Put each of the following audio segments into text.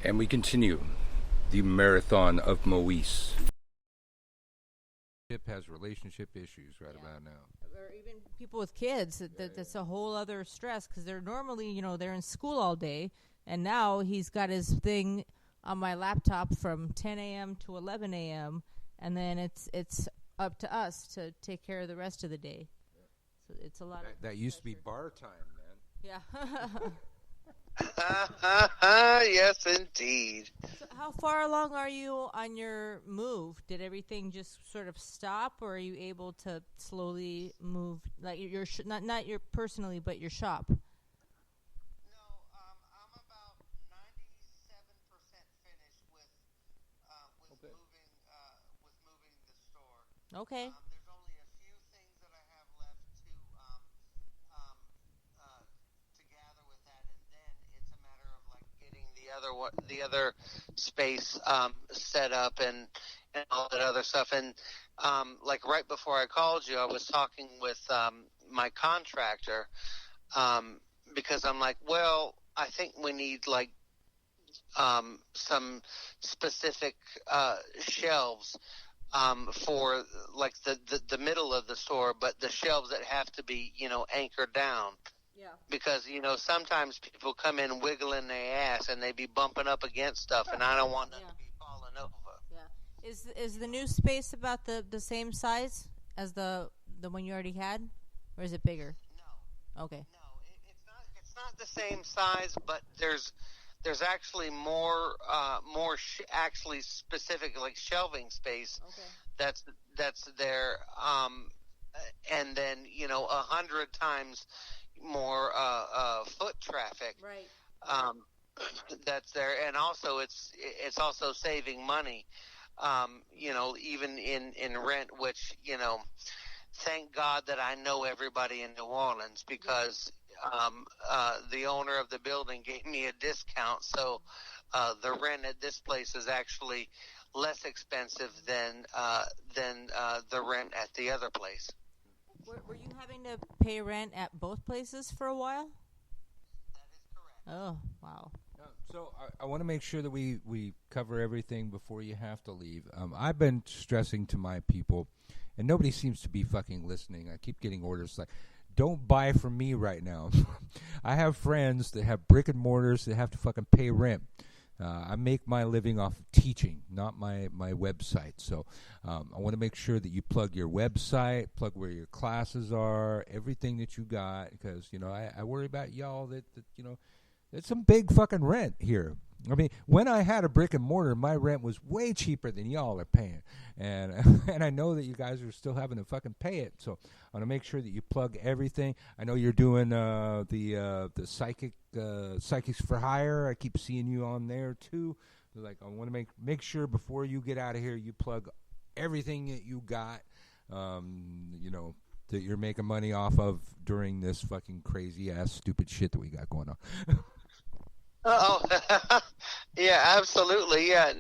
And we continue the marathon of Moise. Has relationship issues right about now. Or even people with kids, that's a whole other stress because they're normally, they're in school all day, and now he's got his thing on my laptop from 10 a.m. to 11 a.m., and then it's up to us to take care of the rest of the day. So it's a lot. That used to be bar time, man. Yeah. Yes, indeed. So how far along are you on your move? Did everything just sort of stop, or are you able to slowly move, like your not your personally, but your shop? No, I'm about 97% finished with moving the store. Okay. There's only a few things that I have left to gather with that, and then it's a matter of like getting the other space set up and all that other stuff. And like right before I called you, I was talking with my contractor because I'm like, well, I think we need like some specific shelves for like the middle of the store, but the shelves that have to be, anchored down. Yeah. Because, sometimes people come in wiggling their ass and they be bumping up against stuff, and I don't want them to be falling over. Yeah. Is the new space about the same size as the one you already had, or is it bigger? No. Okay. No, it's not the same size, but there's actually more actually specific like shelving space. Okay. That's there, and then 100 times more foot traffic. Right. That's there, and also it's also saving money. Even in rent, which thank God that I know everybody in New Orleans because the owner of the building gave me a discount, so the rent at this place is actually less expensive than the rent at the other place. Were you having to pay rent at both places for a while? That is correct. Oh, wow. So I want to make sure that we cover everything before you have to leave. I've been stressing to my people, and nobody seems to be fucking listening. I keep getting orders like, don't buy from me right now. I have friends that have brick and mortars that have to fucking pay rent. I make my living off of teaching, not my website. So I want to make sure that you plug your website, plug where your classes are, everything that you got, because, I worry about y'all that it's some big fucking rent here. I mean, when I had a brick and mortar, my rent was way cheaper than y'all are paying. And and I know that you guys are still having to fucking pay it. So I want to make sure that you plug everything. I know you're doing the Psychics for Hire. I keep seeing you on there too. Like, I want to make sure before you get out of here, you plug everything that you got, that you're making money off of during this fucking crazy ass stupid shit that we got going on. Oh, yeah, absolutely, yeah.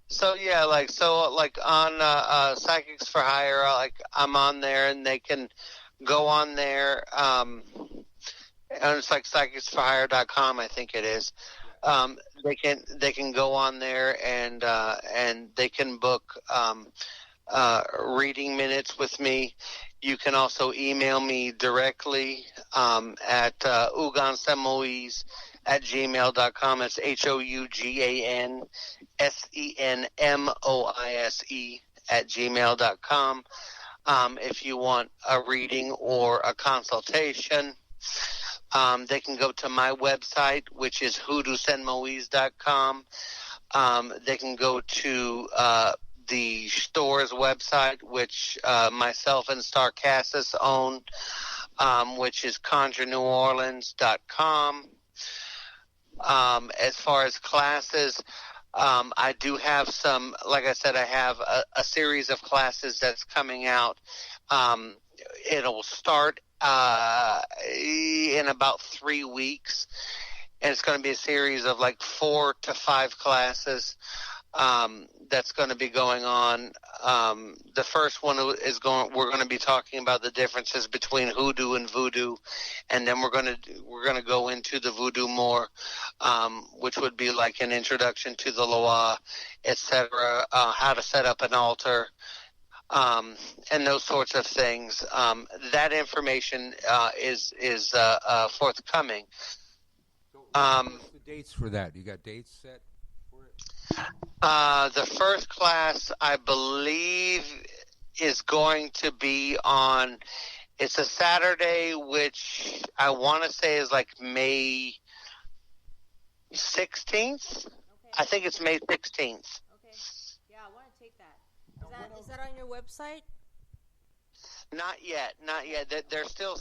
So on Psychics for Hire, I'm on there, and they can go on there. And it's like psychicsforhire.com, I think it is. They can go on there and they can book reading minutes with me. You can also email me directly at ugansemoise@gmail.com. It's HOUGANSENMOISE@gmail.com. If you want a reading or a consultation, they can go to my website, which is hoodoosenmoise.com. They can go to the store's website, which myself and Star Cassis own, which is conjureneworleans.com. As far as classes, I do have some, like I said, I have a series of classes that's coming out. It'll start in about 3 weeks, and it's going to be a series of like 4 to 5 classes. That's going to be going on. The first one is we're going to be talking about the differences between hoodoo and voodoo, and then we're going to go into the voodoo more. which would be like an introduction to the Loa, etc., how to set up an altar, and those sorts of things. That information is forthcoming. What's the dates for that? You got dates set for it? The first class, I believe, is going to be on. It's a Saturday, which I want to say is like May 16th. Okay. I think it's May 16th. Okay. Yeah, I want to take that. Is that on your website? Not yet. They're still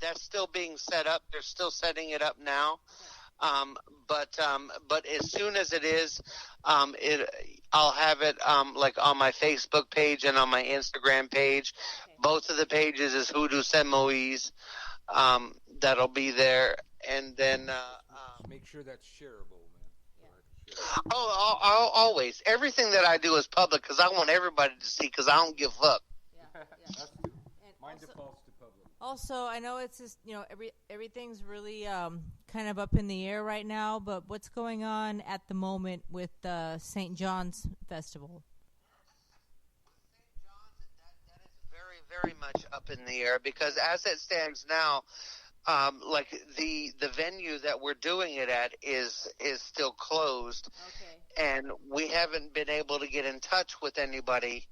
that's still being set up. They're still setting it up now. But as soon as it is, I'll have it like on my Facebook page and on my Instagram page. Okay. Both of the pages is Hoodoo Saint Moise. That'll be there, and then make sure that's shareable, man. Yeah. I'll always everything that I do is public because I want everybody to see because I don't give a fuck. Yeah. That's good. And Mine also, defaults to public. Also, I know it's just, everything's really kind of up in the air right now, but what's going on at the moment with St. John's Festival? St. John's, that is very, very much up in the air because as it stands now, like the venue that we're doing it at is still closed. Okay. And we haven't been able to get in touch with anybody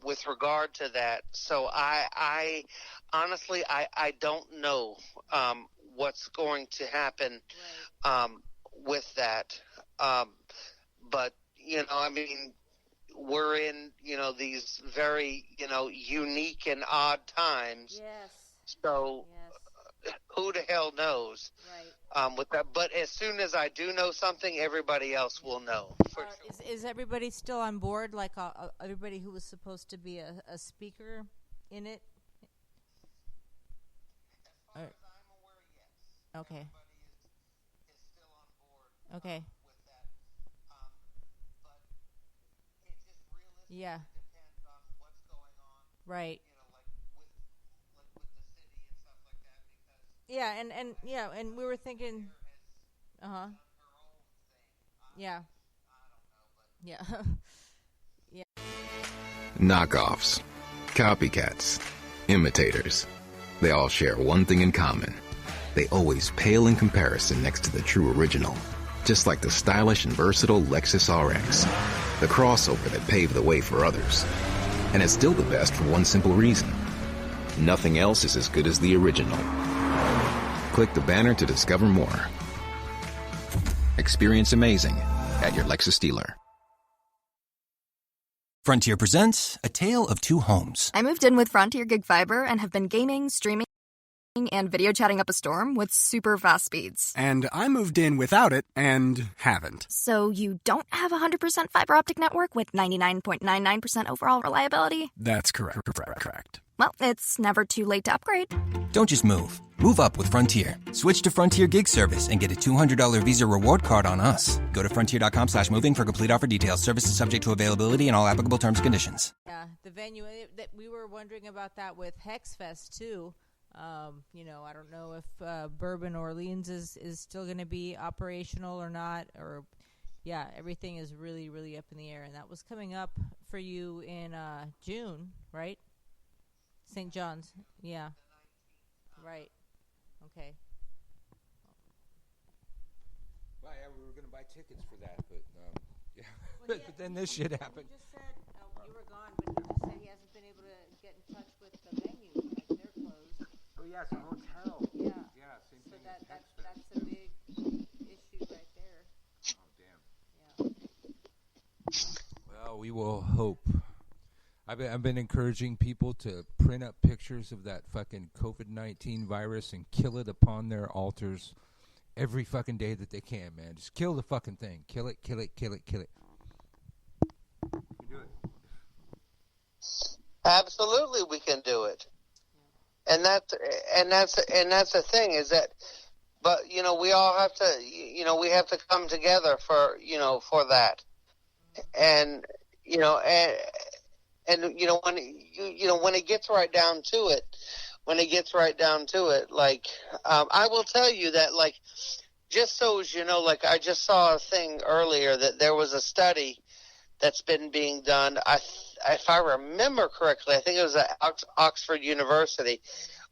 with regard to that. So I honestly, I don't know what's going to happen with that. But, I mean, we're in, these very, unique and odd times. Yes. So who the hell knows? Right. With that, but as soon as I do know something, everybody else will know. For sure. Is everybody still on board? Like everybody who was supposed to be a speaker in it? As far as I'm aware, yes. Okay. Everybody is still on board. Okay. With that, but it just realistically depends on what's going on. Right. With the city and stuff like that, because and we were thinking. done her own thing. Yeah. I don't know, but Yeah. Knockoffs, copycats, imitators. They all share one thing in common. They always pale in comparison next to the true original. Just like the stylish and versatile Lexus RX, the crossover that paved the way for others. And it's still the best for one simple reason. Nothing else is as good as the original. Click the banner to discover more. Experience amazing at your Lexus dealer. Frontier presents A Tale of Two Homes. I moved in with Frontier Gig Fiber and have been gaming, streaming, and video chatting up a storm with super fast speeds. And I moved in without it and haven't. So you don't have 100% fiber optic network with 99.99% overall reliability? That's correct. Well, it's never too late to upgrade. Don't just move. Move up with Frontier. Switch to Frontier Gig Service and get a $200 Visa reward card on us. Go to frontier.com/moving for complete offer details. Services subject to availability and all applicable terms and conditions. Yeah, the venue that we were wondering about that with Hexfest too. I don't know if Bourbon Orleans is still going to be operational or not, or everything is really, really up in the air, and that was coming up for you in June, right? St. John's, yeah, right, okay. Well, yeah, we were going to buy tickets for that, but but then this shit happened. He just said you were gone, but he just said he hasn't been able to get in touch with the venue, like they're closed. Oh yeah, it's a hotel. Yeah. Same So thing. that's a big issue right there. Oh damn. Yeah. Well, we will hope. I've been encouraging people to print up pictures of that fucking COVID-19 virus and kill it upon their altars every fucking day that they can, man. Just kill the fucking thing. Kill it. You do it. Absolutely, we can do it. And that's the thing is that, but we all have to, we have to come together for that, and when it gets right down to it, like I will tell you that like just so as you know, like I just saw a thing earlier that there was a study that's been being done. If I remember correctly, I think it was at Oxford University,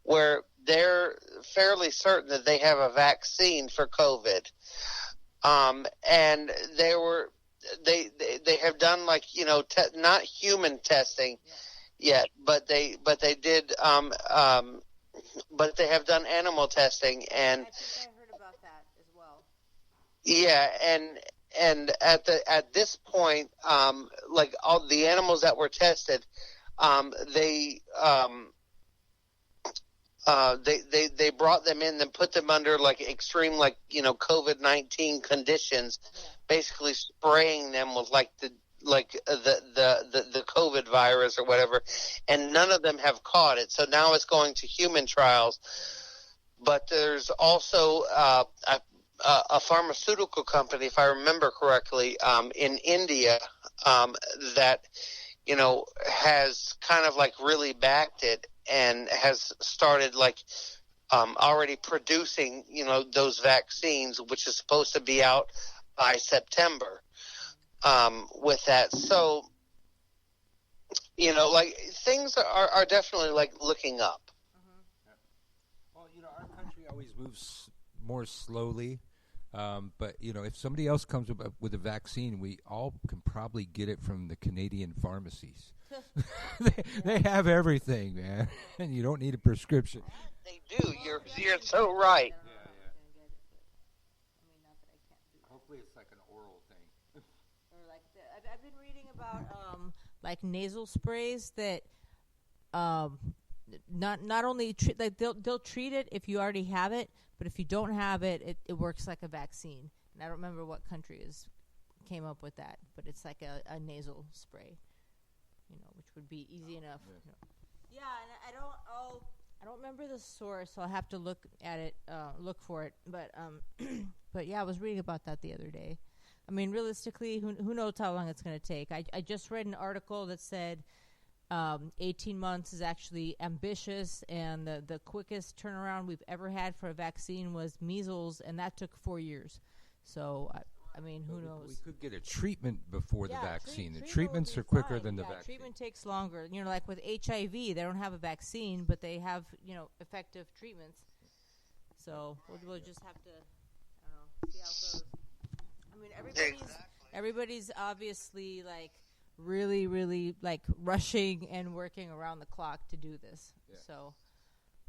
where they're fairly certain that they have a vaccine for COVID. And they have done like, you know, not human testing yet, but they did, but they have done animal testing, and I think I heard about that as well. yeah, and at this point, like all the animals that were tested, they brought them in and put them under like extreme, like, you know, COVID-19 conditions, basically spraying them with like the COVID virus or whatever, and none of them have caught it. So now it's going to human trials. But there's also a pharmaceutical company, if I remember correctly, in India, that, you know, has kind of like really backed it and has started like already producing, you know, those vaccines, which is supposed to be out by September, with that. So, you know, like things are definitely like looking up. Well, you know, our country always moves more slowly. But, you know, if somebody else comes up with a vaccine, we all can probably get it from the Canadian pharmacies. They have everything, man, and you don't need a prescription. They do. You're so right. Hopefully it's like an oral thing. Or like I've been reading about like nasal sprays that not only like they'll treat it if you already have it, but if you don't have it, it works like a vaccine. And I don't remember what country came up with that, but it's like a nasal spray, you know, which would be easy enough. Yeah, and I don't remember the source, so I'll have to look at it, look for it. But but yeah, I was reading about that the other day. I mean, realistically, who knows how long it's going to take? I just read an article that said 18 months is actually ambitious, and the quickest turnaround we've ever had for a vaccine was measles, and that took 4 years. So, I mean, who knows? We could get a treatment before the vaccine. The treatment treatments are quicker than the vaccine. Treatment takes longer. You know, like with HIV, they don't have a vaccine, but they have, you know, effective treatments. So we'll just have to, I don't know, see how it goes. I mean, everybody's obviously like really, really like rushing and working around the clock to do this. Yeah. So,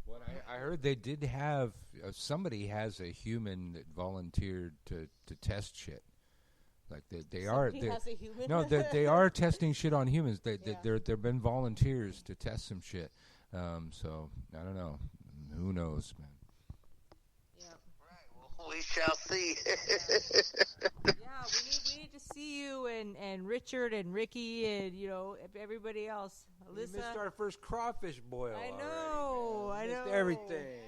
well, I heard they did have somebody has a human that volunteered to test shit. Like they are. Has a human? No, they are testing shit on humans. There've been volunteers to test some shit. So I don't know. Who knows, man. We shall see. Yeah, we need to see you and Richard and Ricky and, you know, everybody else. Alyssa. We missed our first crawfish boil. I know. I know. Missed everything.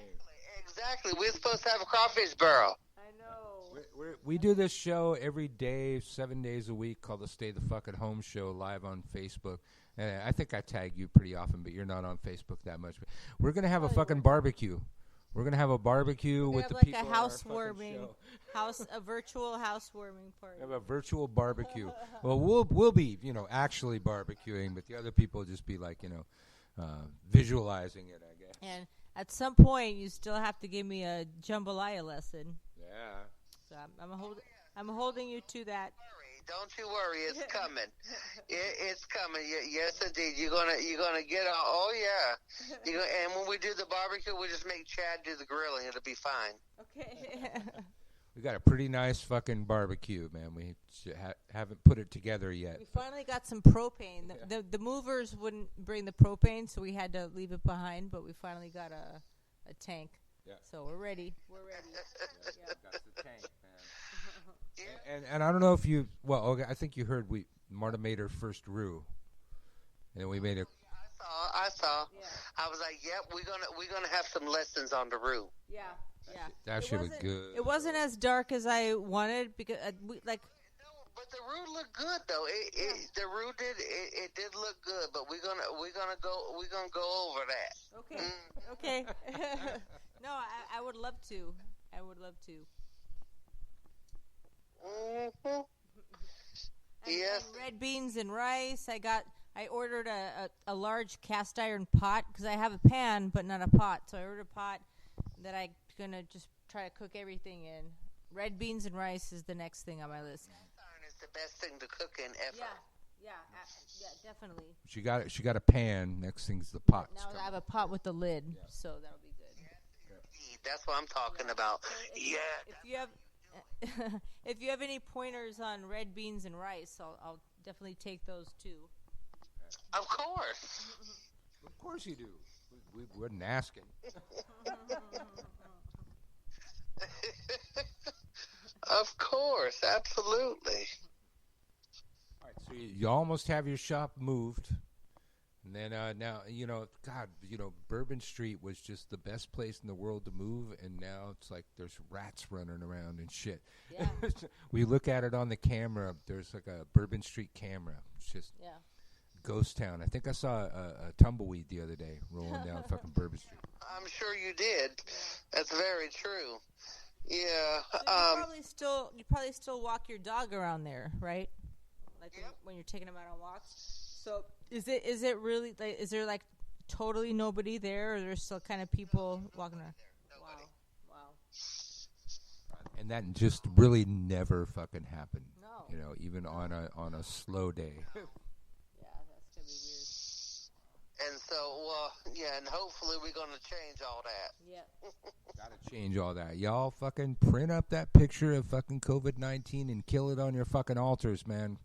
Exactly. We're supposed to have a crawfish barrel. I know. We do this show every day, 7 days a week, called the Stay the Fuck at Home Show, live on Facebook. And I think I tag you pretty often, but you're not on Facebook that much. But we're gonna have a fucking barbecue. We're gonna have a barbecue with the people. Like a housewarming, a virtual housewarming party. Have a virtual barbecue. Well, we'll be, you know, actually barbecuing, but the other people will just be like, you know, visualizing it, I guess. And at some point, you still have to give me a jambalaya lesson. Yeah. So I'm holding you to that. Don't you worry, it's coming. It's coming. Yes, indeed. You're gonna get. Oh yeah. And when we do the barbecue, we just make Chad do the grilling. It'll be fine. Okay. We got a pretty nice fucking barbecue, man. We haven't put it together yet. We finally got some propane. The movers wouldn't bring the propane, so we had to leave it behind. But we finally got a tank. Yeah. So we're ready. We're ready. Yeah. Got the tank, man. And I don't know if you okay, I think you heard Marta made her first roux, and we made it. I saw. Yeah. I was like, "Yep, we're gonna have some lessons on the roux." Yeah. That shit was good. It wasn't as dark as I wanted because No, but the roux looked good though. The roux did look good, but we're gonna go over that. Okay. Okay. No, I would love to. Mm-hmm. Yes. And red beans and rice. I ordered a large cast iron pot because I have a pan but not a pot. So I ordered a pot that I'm gonna just try to cook everything in. Red beans and rice is the next thing on my list. Cast iron is the best thing to cook in ever. Yeah, definitely. She got a pan. Next thing's the pot. Now I have a pot with the lid, so that'll be good. Indeed. That's what I'm talking about. Yeah. If you have any pointers on red beans and rice, I'll definitely take those too. Of course. Of course you do. We wasn't asking. Of course, absolutely. All right, so you almost have your shop moved. And then now, God, Bourbon Street was just the best place in the world to move, and now it's like there's rats running around and shit. Yeah. We look at it on the camera. There's like a Bourbon Street camera. It's just ghost town. I think I saw a tumbleweed the other day rolling down fucking Bourbon Street. I'm sure you did. That's very true. Yeah. So you probably still walk your dog around there, right? Like when you're taking him out on walks. So is it really like, is there like totally nobody there, or there's still kind of people walking around? Wow. And that just really never fucking happened. No. Even on a slow day. Yeah, that's gonna be weird. And so, and hopefully we're going to change all that. Yeah. Gotta change all that. Y'all fucking print up that picture of fucking COVID-19 and kill it on your fucking altars, man.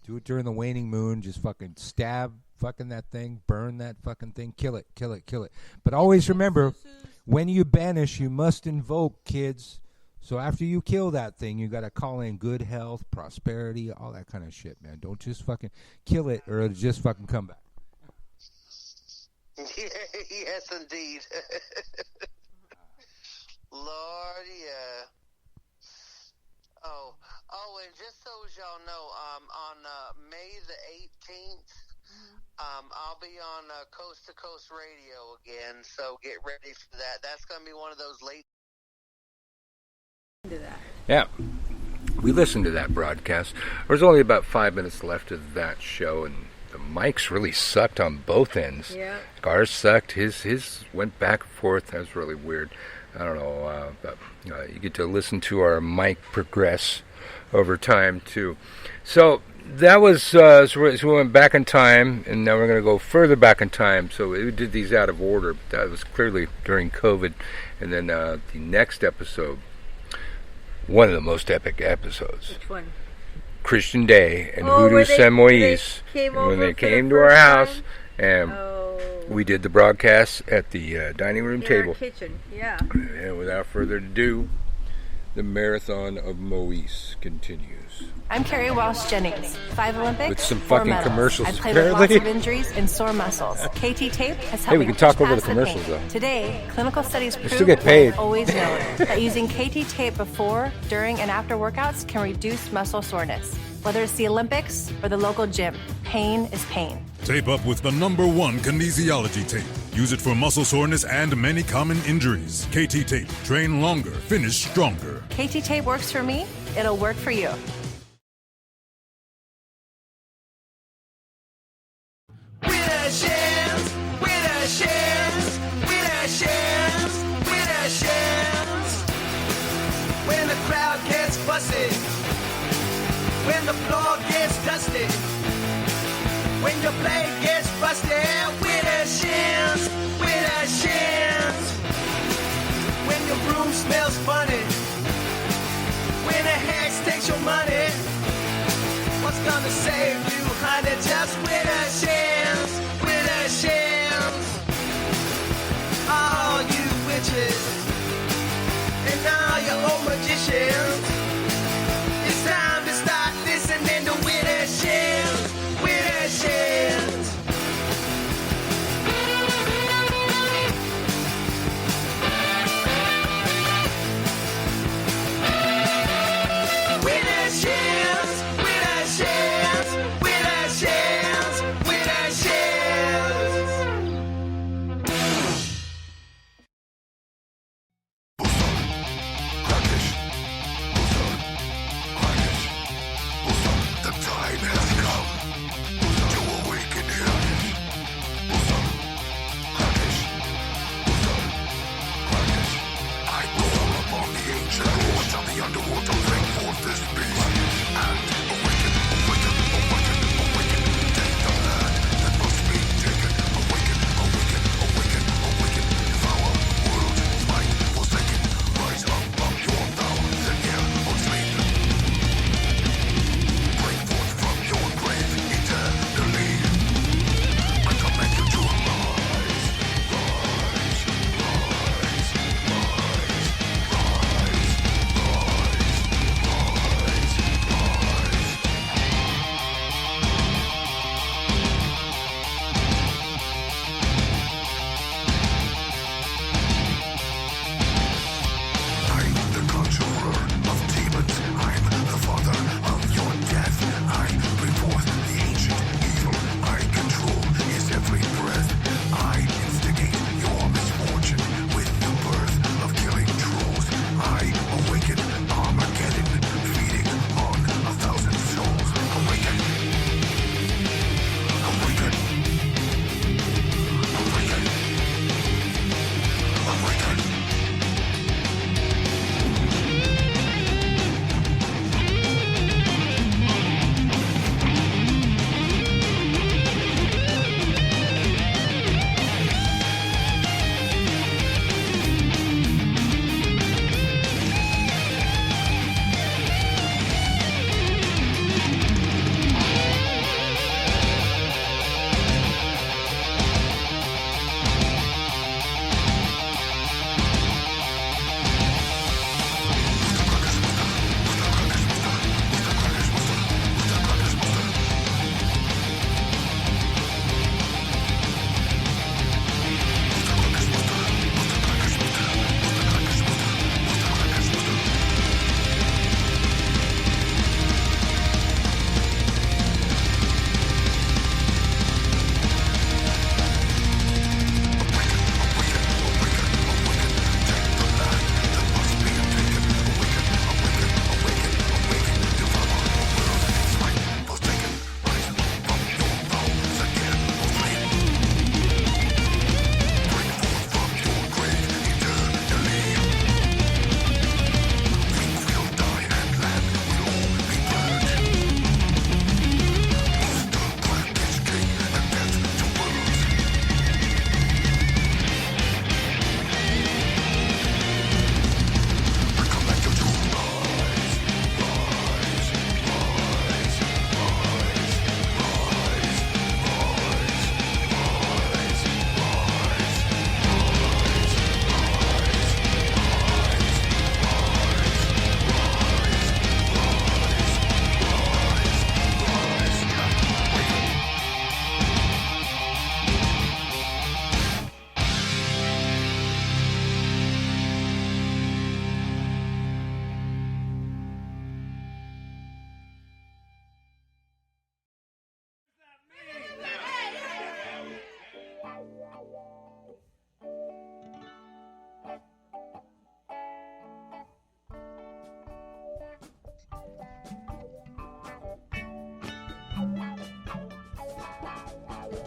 Do it during the waning moon. Just fucking stab fucking that thing. Burn that fucking thing. Kill it. But always remember, when you banish, you must invoke, kids. So after you kill that thing, you got to call in good health, prosperity, all that kind of shit, man. Don't just fucking kill it or it'll just fucking come back. Yes, indeed. Lord, yeah. Oh, and just so as y'all know, on May the 18th, I'll be on Coast to Coast Radio again, so get ready for that. That's going to be one of those late. Yeah, we listened to that broadcast. There's only about 5 minutes left of that show, and the mics really sucked on both ends. Yeah. Ours sucked. His went back and forth. That was really weird. I don't know, but you get to listen to our mic progress over time too. So that was so we went back in time, and now we're going to go further back in time. So we did these out of order. That was clearly during COVID, and then the next episode, one of the most epic episodes. Which one? Christian Day and Voodoo San Moise. When they came to our house, and we did the broadcast at the dining room table. Our kitchen, yeah. And without further ado, the marathon of Moise continues. I'm Carrie Walsh Jennings, 5 Olympics, With some 4 fucking medals. commercials, I played with apparently. lots of injuries and sore muscles. KT tape has helped Hey, we me can push talk over past the commercials, pain. though. Today, clinical studies prove still get paid. always known that using KT tape before, during, and after workouts can reduce muscle soreness. Whether it's the Olympics or the local gym, pain is pain. Tape up with the #1 kinesiology tape. Use it for muscle soreness and many common injuries. KT tape. Train longer, finish stronger. KT tape works for me, it'll work for you. When the crowd gets busted, when the floor gets dusty, when your blade gets busted, with a shins, when your room smells funny, when a hex takes your money, what's gonna save you, honey? Just with a shins, all you witches and all your old magicians, it's time to start listening to Winter Shins. Winter Shins.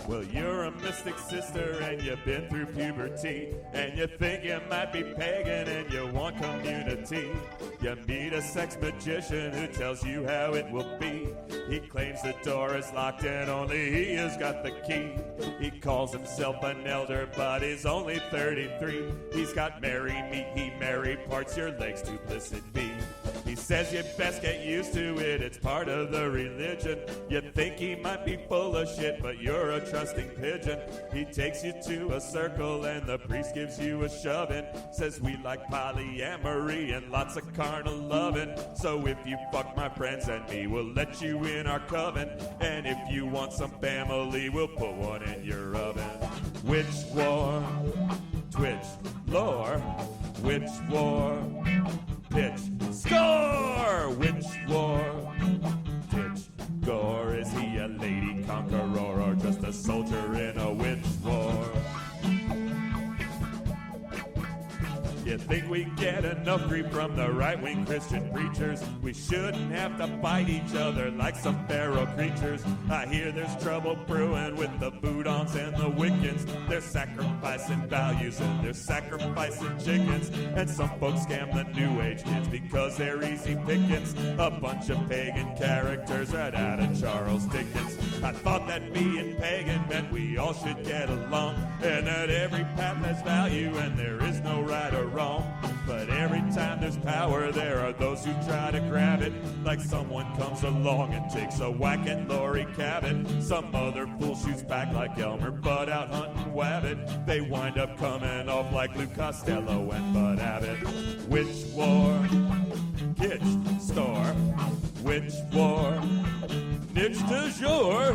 Well, you're a mystic sister and you've been through puberty, and you think you might be pagan and you want community. You meet a sex magician who tells you how it will be. He claims the door is locked and only he has got the key. He calls himself an elder but is only 33. He's got marry me, he marry parts your legs to bliss it be. He says you best get used to it, it's part of the religion. You think he might be full of shit, but you're a trusting pigeon. He takes you to a circle and the priest gives you a shoving. Says we like polyamory and lots of carnal loving. So if you fuck my friends and me, we'll let you in our coven. And if you want some family, we'll put one in your oven. Which war? Twitch lore. Which war? Pitch score! Which war? Ditch gore. Is he a lady conqueror or just a soldier in a witch war? If you think we get enough grief from the right-wing Christian preachers, we shouldn't have to fight each other like some feral creatures. I hear there's trouble brewing with the Boudons and the Wiccans. They're sacrificing values and they're sacrificing chickens. And some folks scam the new age kids because they're easy pickings. A bunch of pagan characters right out of Charles Dickens. I thought that being pagan meant we all should get along, and that every path has value and there is no right or wrong. But every time there's power, there are those who try to grab it, like someone comes along and takes a whack at Laurie Cabot. Some other fool shoots back like Elmer Bud out hunting Wabbit. They wind up coming off like Lou Costello and Bud Abbott. Which war? Kitsch store. Which war? Niche du jour.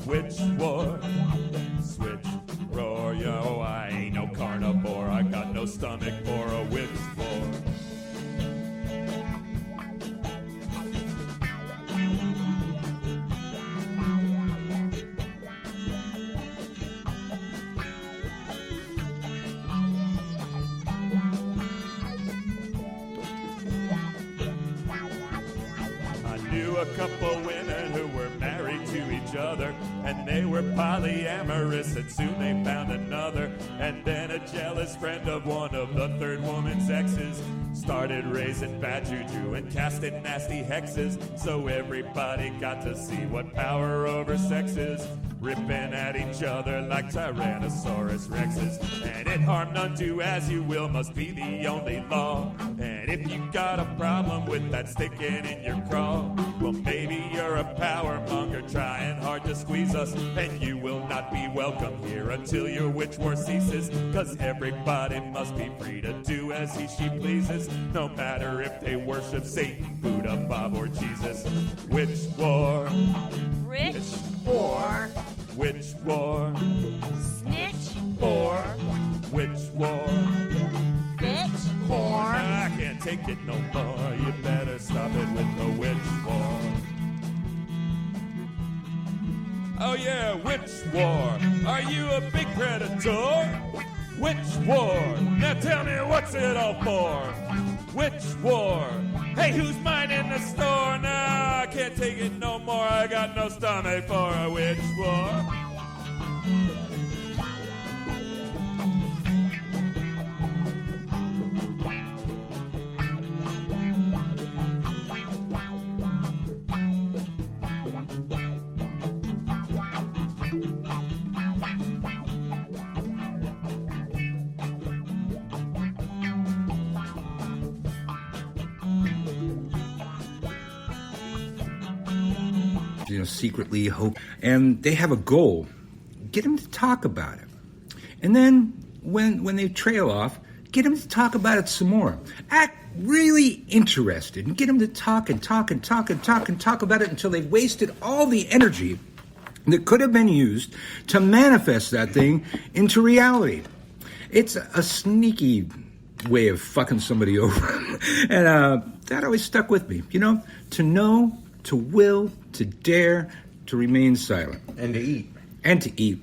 Which war? Switch roar. Yo, I ain't no carnivore. I got no stomach for a which war. A couple women who were married to each other, and they were polyamorous, and soon they found another. And then a jealous friend of one of the third woman's exes started raising bad juju and casting nasty hexes, so everybody got to see what power over sex is, ripping at each other like Tyrannosaurus Rexes. And it harm none, do as you will must be the only law. And if you got a problem with that sticking in your craw, well, maybe you're a power monger trying hard to squeeze us, and you will not be welcome here until your witch war ceases, cause everybody must be free to do as she pleases, no matter if they worship Satan, Buddha, Bob, or Jesus. Which war? Rich war. Which war? Snitch or which war? Bitch war. I can't take it no more. You better stop it with the witch war. Oh yeah, which war? Are you a big predator? Which war? Now tell me what's it all for? Which war? Hey, who's mine in the store? Nah, I can't take it no more. I got no stomach for a witch war. Secretly hope, and they have a goal. Get them to talk about it, and then when they trail off, get them to talk about it some more. Act really interested, and get them to talk about it until they've wasted all the energy that could have been used to manifest that thing into reality. It's a sneaky way of fucking somebody over, and that always stuck with me. To know, to will, to dare, to remain silent. And to eat. And to eat.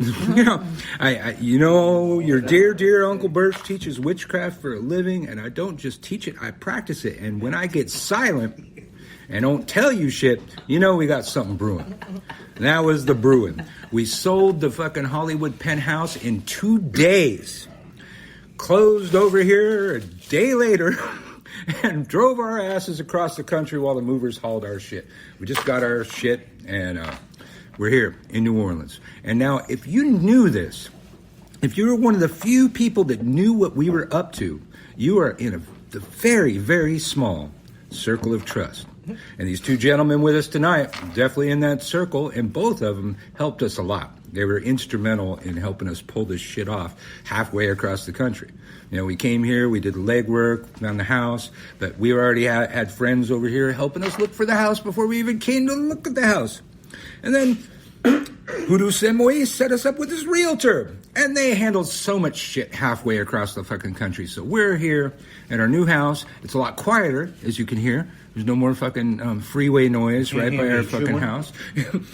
Your dear Uncle Birch teaches witchcraft for a living, and I don't just teach it, I practice it. And when I get silent and don't tell you shit, we got something brewing. And that was the brewing. We sold the fucking Hollywood penthouse in 2 days. Closed over here a day later. And drove our asses across the country while the movers hauled our shit. We just got our shit, and we're here in New Orleans. And now, if you knew this, if you were one of the few people that knew what we were up to, you are in the very, very small circle of trust. And these two gentlemen with us tonight, definitely in that circle, and both of them helped us a lot. They were instrumental in helping us pull this shit off halfway across the country. We came here, we did the legwork, found the house, but we already had friends over here helping us look for the house before we even came to look at the house. And then Hoodoo Moise set us up with his realtor. And they handled so much shit halfway across the fucking country. So we're here at our new house. It's a lot quieter, as you can hear. There's no more fucking freeway noise right by our fucking house.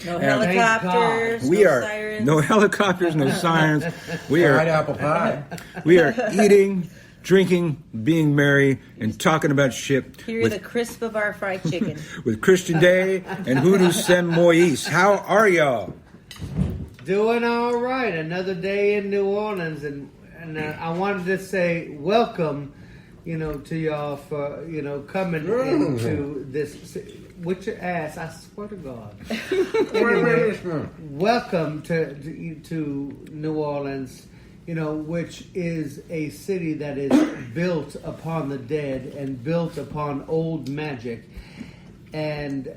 No helicopters, sirens. No helicopters, no sirens. We are apple pie. We are eating drinking, being merry, and talking about shit. Hear the crisp of our fried chicken. With Christian Day and Hoodoo Sem Moise. How are y'all? Doing all right. Another day in New Orleans, and I wanted to say welcome, to y'all for coming into this. With your ass, I swear to God. Anyway, welcome to New Orleans. Which is a city that is built upon the dead and built upon old magic. And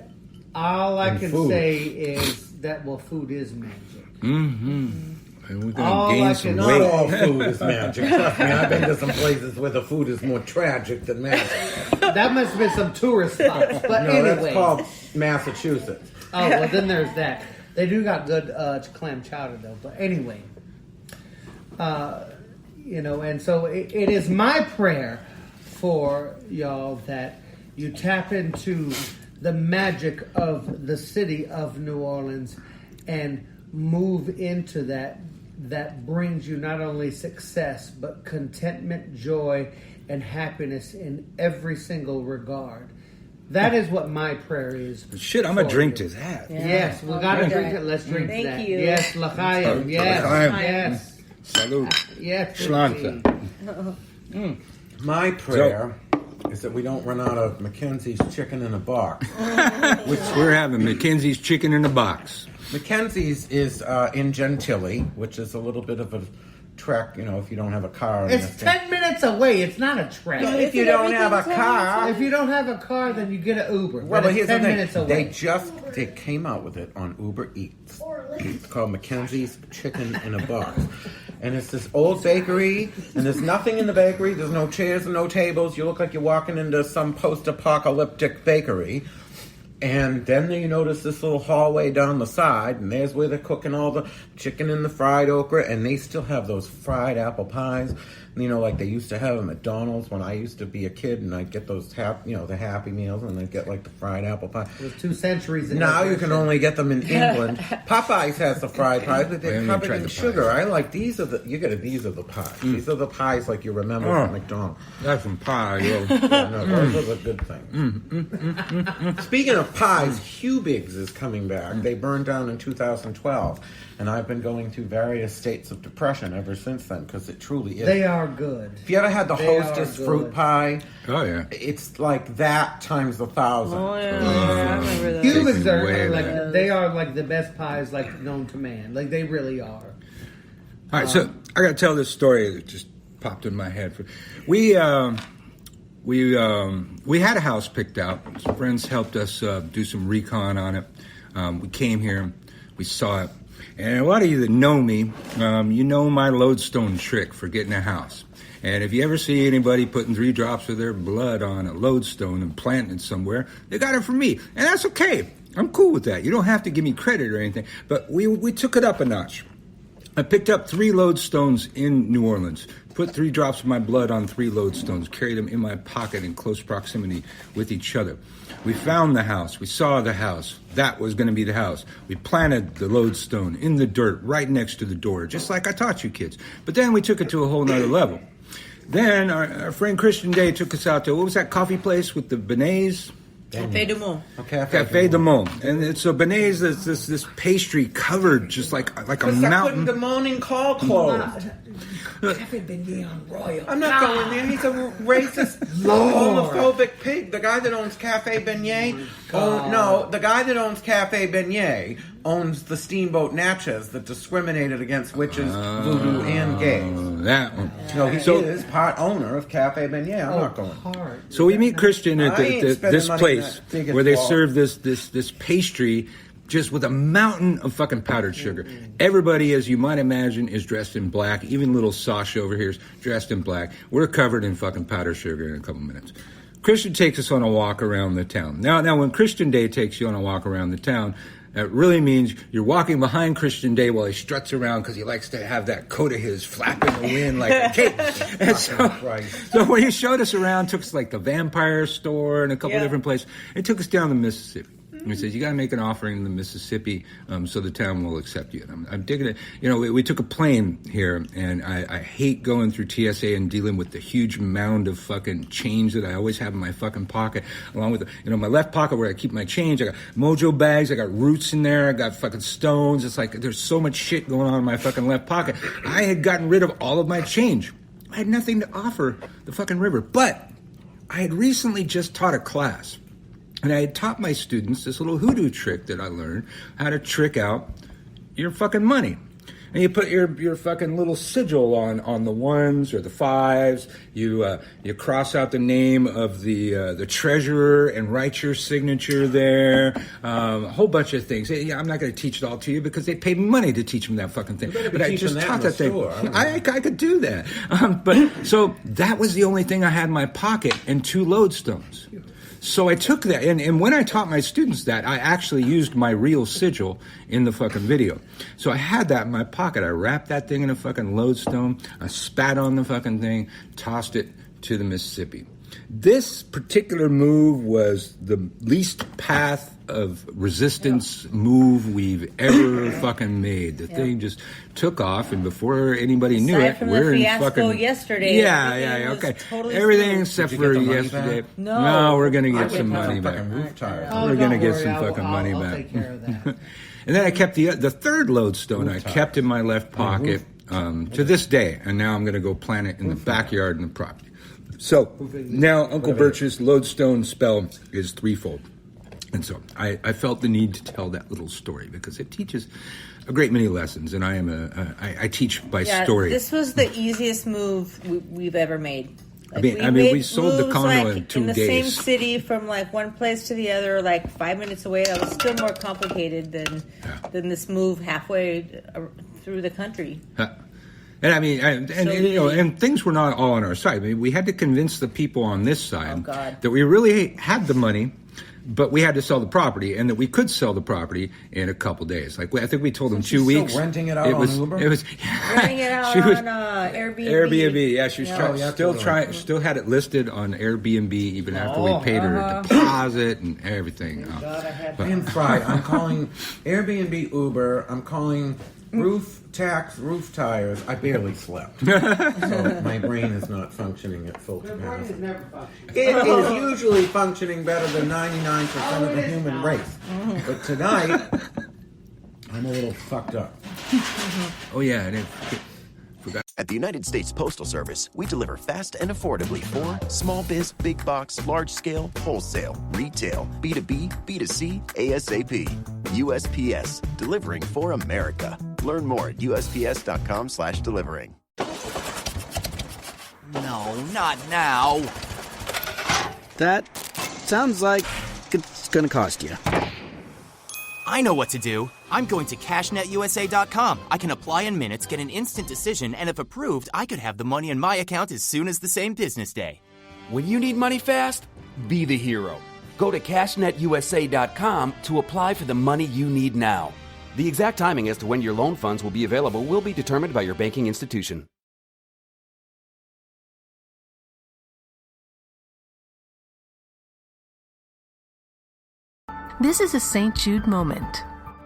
all I can say is that, food is magic. Mm-hmm. And we're all going to gain some Not weight. all food is magic. Trust me, I've been to some places where the food is more tragic than magic. That must have been some tourist spots. But no, anyway. that's called Massachusetts. Oh, well, then there's that. They do got good clam chowder, though. But anyway. And so it is my prayer for y'all that you tap into the magic of the city of New Orleans and move into that brings you not only success, but contentment, joy, and happiness in every single regard. That is what my prayer is. Shit, I'm going to drink to that. Yeah. Yes, we got to drink it. Let's drink to that. Thank you. Yes, l'chaim. Yes, yes. Salute. Yes. Shlanta. My prayer is that we don't run out of Mackenzie's chicken in a box. Which we're having Mackenzie's chicken in a box. Mackenzie's is in Gentilly, which is a little bit of a trek, if you don't have a car. It's 10 minutes away. It's not a trek. No, if you don't have a car. If you don't have a car, then you get an Uber. Well, but here's 10 the thing. minutes away. They came out with it on Uber Eats. It's called Mackenzie's Chicken in a Box. And it's this old bakery, and there's nothing in the bakery. There's no chairs and no tables. You look like you're walking into some post-apocalyptic bakery. And then you notice this little hallway down the side, and there's where they're cooking all the chicken and the fried okra, and they still have those fried apple pies, like they used to have at McDonald's when I used to be a kid, and I'd get those the Happy Meals, and I'd get like the fried apple pie. It was 2 centuries ago. Now you can only get them in England. Popeyes has the fried pies, but they're covered in sugar. I like these are the pies. These are the pies like you remember from McDonald's. That's some pie, yo. Those are the good things. Speaking of pies, Hubig's is coming back. They burned down in 2012, and I've been going through various states of depression ever since then because it truly is. They are good. If you ever had the Hostess fruit pie, it's like that times 1,000. Oh yeah, I remember that. Hubig's are they are like the best pies known to man. Like they really are. All right, so I got to tell this story that just popped in my head. We had a house picked out. Some friends helped us do some recon on it. We came here, we saw it. And a lot of you that know me, you know my lodestone trick for getting a house. And if you ever see anybody putting 3 drops of their blood on a lodestone and planting it somewhere, they got it from me. And that's okay. I'm cool with that. You don't have to give me credit or anything. But we took it up a notch. I picked up 3 lodestones in New Orleans, put 3 drops of my blood on 3 lodestones, carried them in my pocket in close proximity with each other. We found the house. We saw the house. That was going to be the house. We planted the lodestone in the dirt right next to the door, just like I taught you kids. But then we took it to a whole nother level. Then our friend Christian Day took us out to, what was that coffee place with the beignets? Café du Monde. Café du Monde. And so beignets is this pastry covered just like a mountain. I couldn't the morning call closed. Cafe Beignet on Royal. I'm not going there. He's a racist, homophobic pig. The guy that owns Cafe Beignet. The guy that owns Cafe Beignet owns the Steamboat Natchez that discriminated against witches, voodoo, and gays. That one. No, he is part owner of Cafe Beignet. I'm not going. So we meet Christian at this place where they serve this pastry just with a mountain of fucking powdered sugar. Everybody, as you might imagine, is dressed in black. Even little Sasha over here is dressed in black. We're covered in fucking powdered sugar in a couple minutes. Christian takes us on a walk around the town. Now, when Christian Day takes you on a walk around the town, that really means you're walking behind Christian Day while he struts around because he likes to have that coat of his flapping the wind like a cape. And so when he showed us around, took us like the vampire store and a couple different places, and took us down the Mississippi. And he says, you got to make an offering in the Mississippi so the town will accept you. And I'm digging it. You know, we took a plane here, and I hate going through TSA and dealing with the huge mound of fucking change that I always have in my fucking pocket, along with, my left pocket where I keep my change. I got Mojo bags, I got roots in there, I got fucking stones. It's like there's so much shit going on in my fucking left pocket. I had gotten rid of all of my change. I had nothing to offer the fucking river. But I had recently just taught a class. And I had taught my students this little hoodoo trick that I learned, how to trick out your fucking money. And you put your fucking little sigil on the ones or the fives. You cross out the name of the treasurer and write your signature there. A whole bunch of things. Yeah, I'm not going to teach it all to you because they paid me money to teach them that fucking thing. But I just taught that thing. I could do that. But so that was the only thing I had in my pocket and 2 lodestones. So I took that, and when I taught my students that, I actually used my real sigil in the fucking video. So I had that in my pocket. I wrapped that thing in a fucking lodestone. I spat on the fucking thing, tossed it to the Mississippi. This particular move was the least path of resistance move we've ever fucking made. The thing just took off, and before anybody knew it, we're in fucking yesterday. Yeah, okay. Totally everything except for yesterday. No, we're gonna get some money back. We're gonna get some fucking money back. Take care of that. And then I kept the third lodestone. I kept in my left pocket to this day, and now I'm gonna go plant it in the backyard in the property. So now Uncle Birch's lodestone spell is threefold. And so I felt the need to tell that little story because it teaches a great many lessons, and I teach by story. This was the easiest move we've ever made. Like we sold the condo in 2 days. In the same city from like one place to the other, like 5 minutes away. That was still more complicated than this move halfway through the country. And I mean, and things were not all on our side. I mean, we had to convince the people on this side that we really had the money, but we had to sell the property, and that we could sell the property in a couple days. Like I think we told them 2 weeks. Still renting it out on Uber. It was renting it out on Airbnb. Airbnb, yeah. She was still had it listed on Airbnb even after we paid her a deposit and everything. I'm fried. I'm calling Airbnb Uber. I'm calling roof tires. I barely slept, so my brain is not functioning at full capacity. It is usually functioning better than 99% of the human race, but tonight I'm a little fucked up. Oh yeah, I forgot. At the United States Postal Service, we deliver fast and affordably for small biz, big box, large scale, wholesale, retail, B2B, B2C, ASAP. USPS, delivering for America. Learn more at USPS.com/delivering. No, not now. That sounds like it's gonna cost you. I know what to do. I'm going to CashNetUSA.com. I can apply in minutes, get an instant decision, and if approved, I could have the money in my account as soon as the same business day. When you need money fast, be the hero. Go to CashNetUSA.com to apply for the money you need now. The exact timing as to when your loan funds will be available will be determined by your banking institution. This is a St. Jude moment.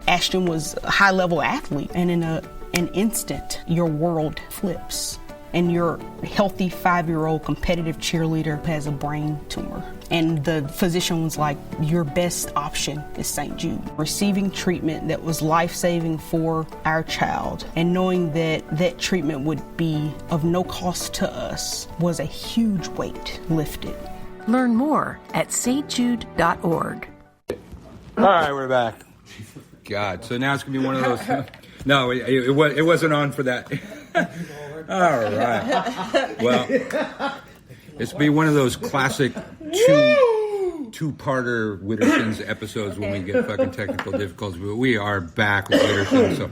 Ashton was a high-level athlete, and in an instant, your world flips. And your healthy 5-year-old competitive cheerleader has a brain tumor. And the physician was like, your best option is St. Jude. Receiving treatment that was life-saving for our child and knowing that that treatment would be of no cost to us was a huge weight lifted. Learn more at stjude.org. All right, we're back. God, so now it's going to be one of those... No, it wasn't on for that. All right. Well, it's be one of those classic two-parter Wittershins episodes when we get fucking technical difficulties. But we are back with Wittershins, so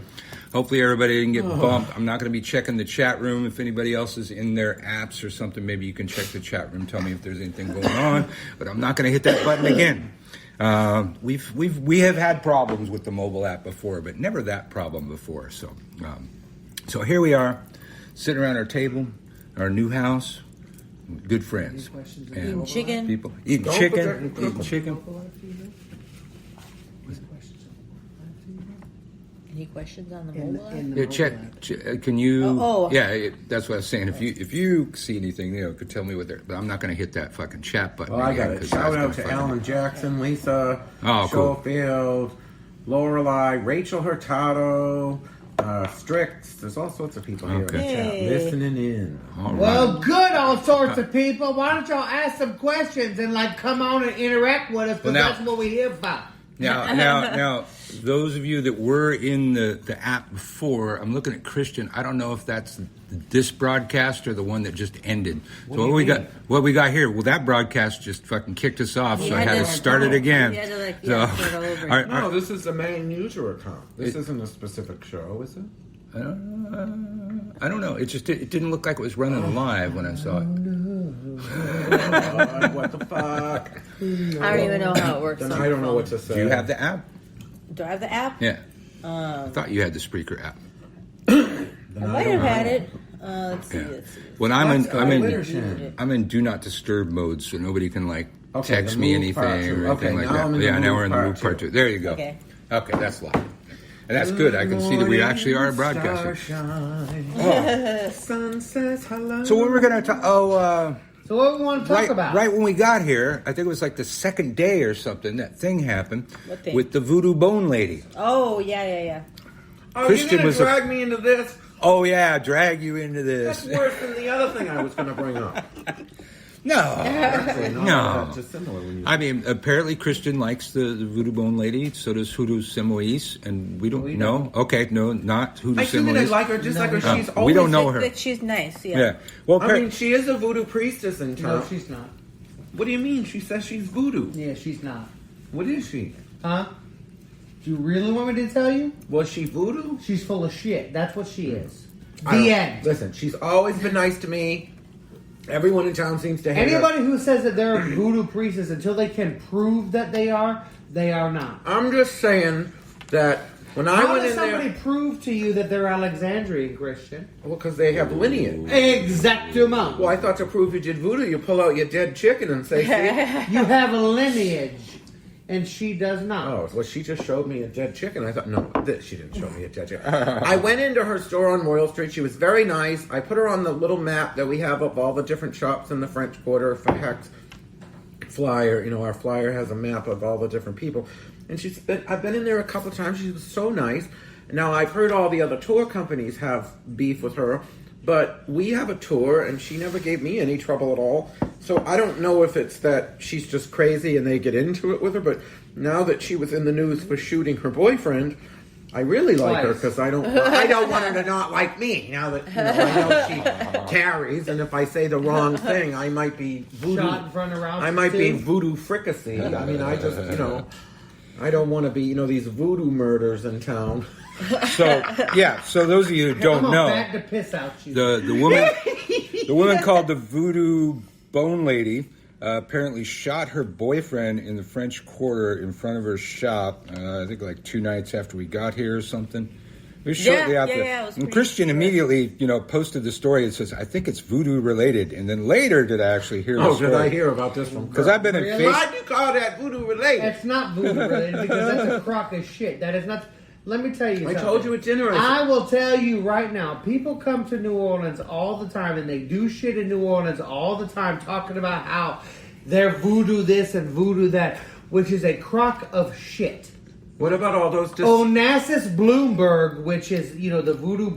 hopefully everybody didn't get bumped. I'm not going to be checking the chat room. If anybody else is in their apps or something, maybe you can check the chat room. Tell me if there's anything going on. But I'm not going to hit that button again. We have had problems with the mobile app before, but never that problem before. So here we are, sitting around our table, our new house, good friends, eating chicken. People eating chicken. Any questions on the mobile app? Yeah, can you? Oh. Yeah, that's what I was saying. If you see anything, could tell me what they're. But I'm not going to hit that fucking chat button. Well, I got again, it. Shout out to Alan Jackson, Lisa Schofield, Lorelei, Rachel Hurtado, Strix. There's all sorts of people here in the chat listening in. Well, good, all sorts of people. Why don't y'all ask some questions and come on and interact with us? Because that's what we're here for. Now, those of you that were in the app before, I'm looking at Christian. I don't know if that's this broadcast or the one that just ended. So what we got here? Well, that broadcast just fucking kicked us off, so I had to start it again. Start all over. No, this is the main user account. This isn't a specific show, is it? I don't know. It didn't look like it was running live when I saw it. What the fuck? I don't even know how it works. Then I don't know what to say. Do you have the app? Do I have the app? Yeah. I thought you had the Spreaker app. I might have had it. Let's see. When I'm in do not disturb mode, so nobody can text me anything or anything like that. Now we're in the move part 2. There you go. Okay, that's live. And that's good. I can see that we actually are broadcasting. Sun says hello. So what we're going to talk... So what we want to talk about? Right when we got here, I think it was the second day or something, that thing happened What thing? with the voodoo bone lady. Oh, yeah. Oh, Christian you're going to drag me into this? Oh, yeah, drag you into this. That's worse than the other thing I was going to bring up. No. Actually, No. That's just similar. When you I mean, apparently Christian likes the voodoo bone lady. So does Hoodoo Simois, and we don't know. Okay, no, not Hoodoo Simois. I think that I like her just like her. She's always we don't know her. That she's nice. Yeah. Well, I mean, she is a voodoo priestess in town. No, she's not. What do you mean? She says she's voodoo. Yeah, she's not. What is she? Huh? Do you really want me to tell you? Was she voodoo? She's full of shit. That's what she is. The end. Listen, she's always been nice to me. Everyone in town seems to hate Anybody her. who says that they're a voodoo priestess until they can prove that they are not. I'm just saying that when I How went does in somebody there... prove to you that they're Alexandrian Christian? Well, because they have lineage. Exactement. Well, I thought to prove you did voodoo, you pull out your dead chicken and say, see? You have a lineage. And she does not. Oh, well, she just showed me a dead chicken. I thought, no, she didn't show me a dead chicken. I went into her store on Royal Street. She was very nice. I put her on the little map that we have of all the different shops in the French Quarter for Hex flyer. Our flyer has a map of all the different people. And I've been in there a couple of times. She was so nice. Now, I've heard all the other tour companies have beef with her. But we have a tour, and she never gave me any trouble at all. So I don't know if it's that she's just crazy and they get into it with her. But now that she was in the news for shooting her boyfriend, I really like her because I don't want her to not like me. Now that I know she carries, and if I say the wrong thing, I might be voodoo. Shot in front of Ralph I might be voodoo fricassee. I mean, I just I don't want to be these voodoo murders in town. So those of you who don't know, bag to piss out you. the woman called the Voodoo Bone Lady apparently shot her boyfriend in the French Quarter in front of her shop. I think 2 nights after we got here or something. It was shortly after. Yeah, it was and Christian immediately, posted the story and says, "I think it's voodoo related." And then later, did I actually hear? Oh, did I hear about this from? Because I've been in. Why'd you call that voodoo related? It's not voodoo related because that's a crock of shit. That is not. Let me tell you something. I told you it's interesting. I will tell you right now, people come to New Orleans all the time and they do shit in New Orleans all the time talking about how they're voodoo this and voodoo that, which is a crock of shit. What about all those... Onassis Bloomberg, which is, the voodoo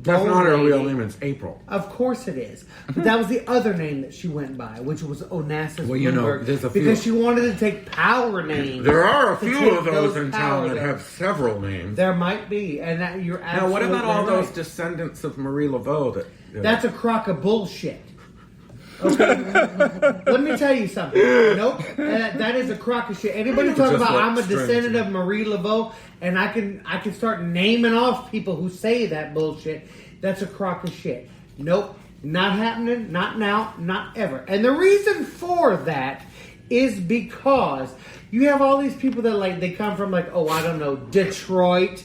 That's not her real name, it's April. Of course it is. But that was the other name that she went by, which was Onassis Bloomberg. There's a few. Because she wanted to take power names. There are a few of those in town that have several names. There might be, and that you're absolutely Now, what about all right. those descendants of Marie Laveau? That's a crock of bullshit. Okay, let me tell you something. Nope, that is a crock of shit. Anybody talk about I'm a descendant of Marie Laveau, and I can start naming off people who say that bullshit. That's a crock of shit. Nope, not happening. Not now. Not ever. And the reason for that is because you have all these people that they come from Detroit,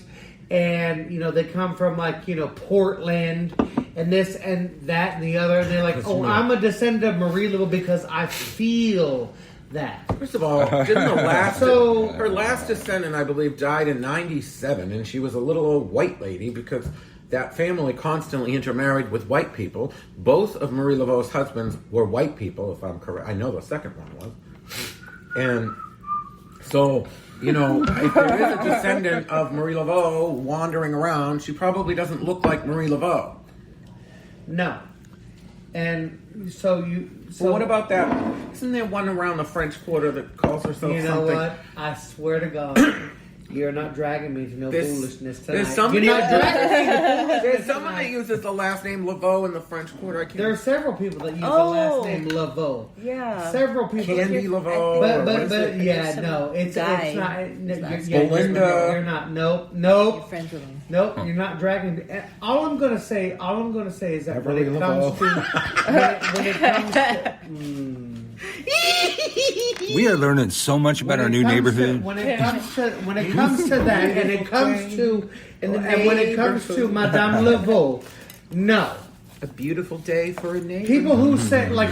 and they come from Portland. And this and that and the other, and they're like, I'm a descendant of Marie Laveau because I feel that. First of all, didn't her last descendant, I believe, died in 97, and she was a little old white lady because that family constantly intermarried with white people. Both of Marie Laveau's husbands were white people, if I'm correct. I know the second one was. And so, if there is a descendant of Marie Laveau wandering around, she probably doesn't look like Marie Laveau. No. And so Well, what about that? Isn't there one around the French Quarter that calls herself something? You know what? I swear to God, you're not dragging me to no foolishness tonight. There's somebody, you're not dragging me to foolishness there's someone that uses the last name Laveau in the French Quarter. There are several people that use the last name Laveau. Yeah. Several people. Candy Laveau. But yeah, no, it's not. Belinda. You're not. Nope. You're friends with them. Nope, you're not dragging me. All I'm gonna say is that when it comes to We are learning so much about our new neighborhood. When it comes to that, and it comes to Madame Laveau, no. A beautiful day for a neighbor. People who say, like,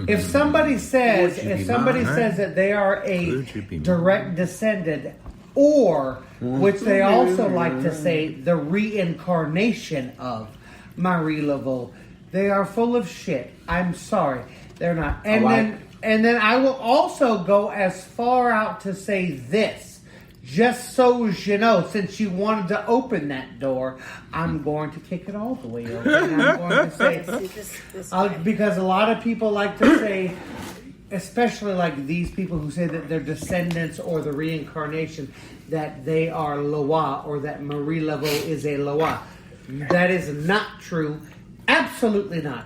if somebody says that they are a direct descendant, or which they also like to say the reincarnation of Marie Laveau, they are full of shit. I'm sorry, they're not. And then I will also go as far out to say this, just so you know, since you wanted to open that door, I'm going to kick it all the way open. I'm going to say, because a lot of people like to say, especially like these people who say that they're descendants or the reincarnation, that they are Loa or that Marie Laveau is a Loa. That is not true. Absolutely not.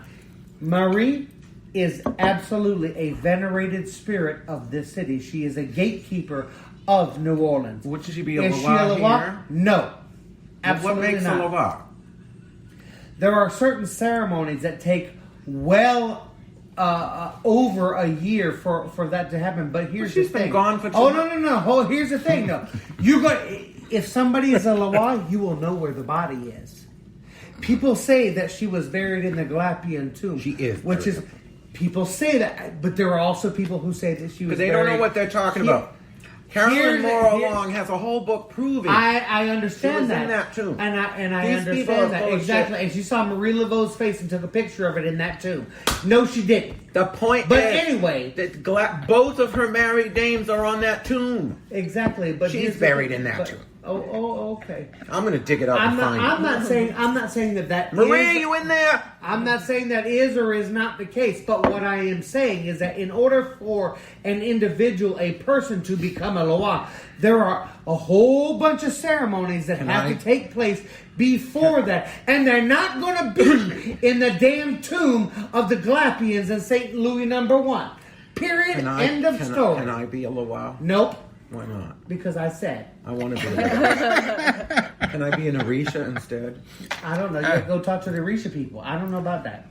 Marie is absolutely a venerated spirit of this city. She is a gatekeeper of New Orleans. Would she be a Is Loa she a Loa? here? No. Absolutely What makes not. a Loa? There are certain ceremonies that take over a year for that to happen. But here's the thing. She's been gone for 2 months. No. Here's the thing, though. If somebody is a Loa, you will know where the body is. People say that she was buried in the Galappian tomb. She is. People say that, but there are also people who say that she was. But they don't know what they're talking about. Carolyn Morrow Long has a whole book proving. I understand she was that. in that tomb. And I These people are understand that full of exactly. shit. And she saw Marie Laveau's face and took a picture of it in that tomb. No, she didn't. The point But is, anyway, that both of her married names are on that tomb. Exactly, but she's buried in that tomb. Oh, okay. I'm gonna dig it up and find it. I'm not saying that Marie, is, you in there? I'm not saying that is or is not the case. But what I am saying is that in order for an individual, a person, to become a Loa, there are a whole bunch of ceremonies that have to take place before that, and they're not going to be in the damn tomb of the Galappians in St. Louis number 1. Period. End of story. Can I be a Loa? Nope. Why not? Because I said. I want to be a Loa. Can I be an Orisha instead? I don't know. You gotta go talk to the Orisha people. I don't know about that.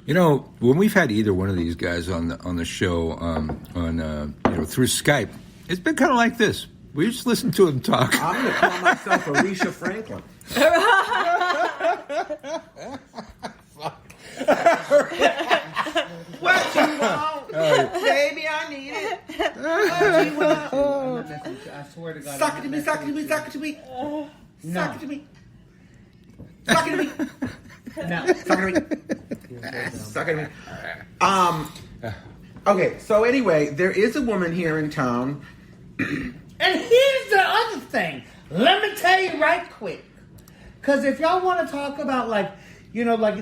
When we've had either one of these guys on the show through Skype, it's been kind of like this. We just listen to them talk. I'm going to call myself Orisha Franklin. What you want? Baby, I need it. What you want? I swear to God. Suck it to me, suck it to me, suck it to me. Suck it to me. Suck it to me. No. Suck it to me. Suck it to me. Okay, so anyway, there is a woman here in town. And here's the other thing. Let me tell you right quick. Because if y'all want to talk about, like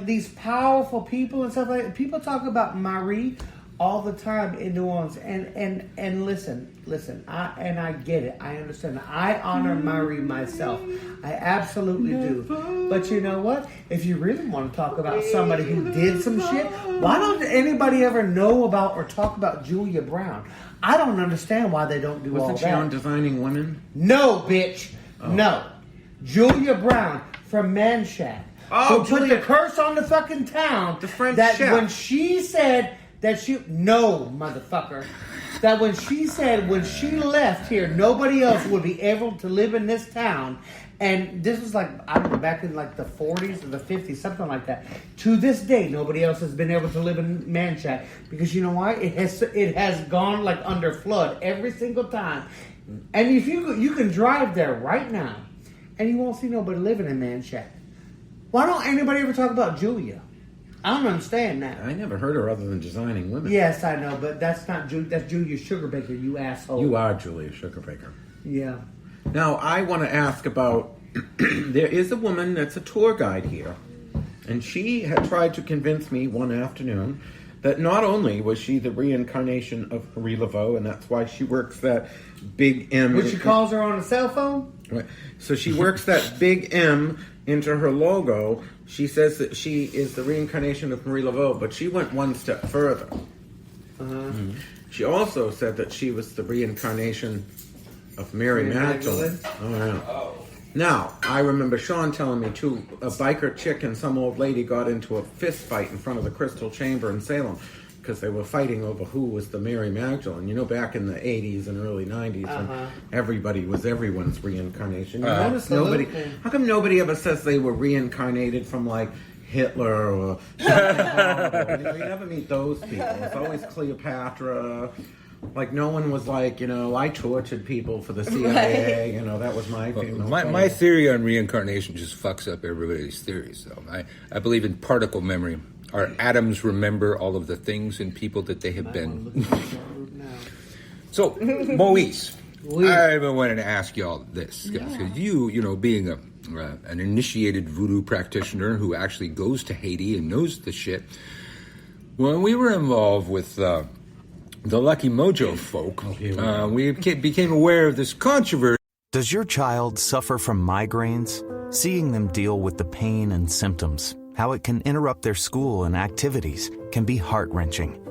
these powerful people and stuff like that, people talk about Marie all the time in New Orleans. And listen, I get it. I understand. I honor Marie myself. I absolutely do. But you know what? If you really want to talk about somebody who did some shit, why don't anybody ever know about or talk about Julia Brown? I don't understand why they don't do all that. Wasn't she on Designing Women? No, bitch. Oh. No. Julia Brown from Manshack. Oh, who put the curse on the fucking town. The French that chef. When she said that she... No, motherfucker. that when she said when she left here, nobody else would be able to live in this town. And this was like, I don't know, back in like the 40s or the 50s, something like that. To this day, nobody else has been able to live in Manchac. Because you know why? It has gone like under flood every single time. And if you can drive there right now, and you won't see nobody living in Manchac. Why don't anybody ever talk about Julia? I don't understand that. I never heard her other than designing women. Yes, I know, but that's not that's Julia Sugarbaker, you asshole. You are Julia Sugarbaker. Yeah. Now, I want to ask about, there is a woman that's a tour guide here, and she had tried to convince me one afternoon that not only was she the reincarnation of Marie Laveau, and that's why she works that big M. Which she calls her on a cell phone? Right. So she works that big M into her logo. She says that she is the reincarnation of Marie Laveau, but she went one step further. Mm-hmm. She also said that she was the reincarnation of Mary Magdalene. Oh, yeah. Now, I remember Sean telling me, too, a biker chick and some old lady got into a fist fight in front of the Crystal Chamber in Salem because they were fighting over who was the Mary Magdalene. You know, back in the 80s and early 90s when everybody was everyone's reincarnation. You notice nobody... How come nobody ever says they were reincarnated from, like, Hitler or... you never meet those people. It's always Cleopatra... Like, no one was like, I tortured people for the CIA. Right. That was my thing. My theory on reincarnation just fucks up everybody's theories, though. I believe in particle memory. Our atoms remember all of the things and people that they have been. So, Moise, I've been wanting to ask you all this. Because you, being an initiated voodoo practitioner who actually goes to Haiti and knows the shit, when we were involved with... the Lucky Mojo folk, we became aware of this controversy. Does your child suffer from migraines? Seeing them deal with the pain and symptoms, how it can interrupt their school and activities, can be heart-wrenching.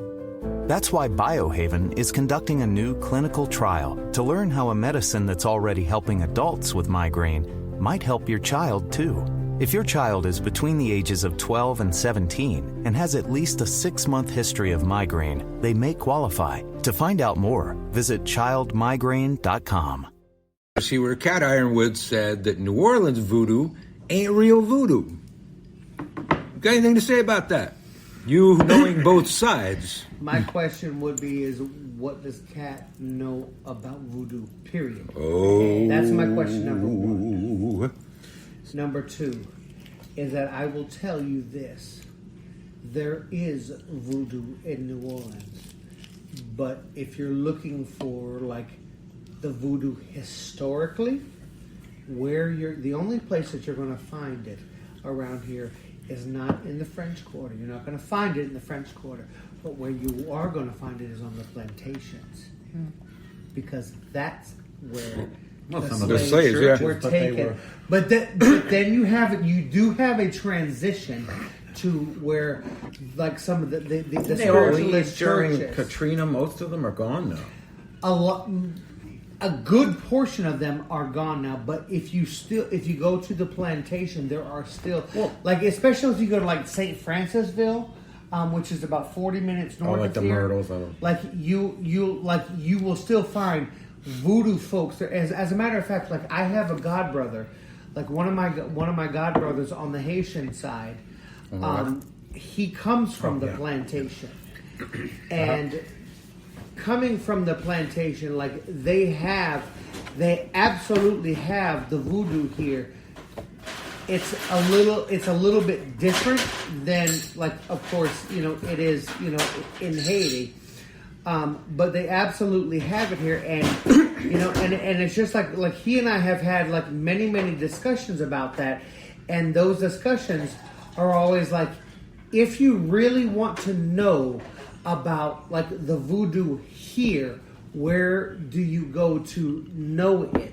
That's why Biohaven is conducting a new clinical trial to learn how a medicine that's already helping adults with migraine might help your child too. If your child is between the ages of 12 and 17 and has at least a 6-month history of migraine, they may qualify. To find out more, visit childmigraine.com. See where Cat Ironwood said that New Orleans voodoo ain't real voodoo. Got anything to say about that? You knowing both sides. My question would be is what does Cat know about voodoo, period? Oh. That's my question number one. Number two is that I will tell you this. There is voodoo in New Orleans. But if you're looking for like the voodoo historically, the only place that you're going to find it around here is not in the French Quarter. You're not going to find it in the French Quarter. But where you are going to find it is on the plantations. Because that's where some of the slaves were taken. But then you do have a transition to where, like some of the spiritualist during churches, Katrina, most of them are gone now. A good portion of them are gone now. But if you go to the plantation, there are still like, especially if you go to like St. Francisville, which is about 40 minutes north of here. Myrtles. Like you will still find voodoo folks there. As a matter of fact, like I have a godbrother, like one of my godbrothers on the Haitian side. He comes from the plantation, and coming from the plantation, like they absolutely have the voodoo here. It's a little bit different than, like, of course, it is, in Haiti. But they absolutely have it here, and and it's just like he and I have had like many discussions about that, and those discussions are always like, if you really want to know about like the voodoo here, where do you go to know it?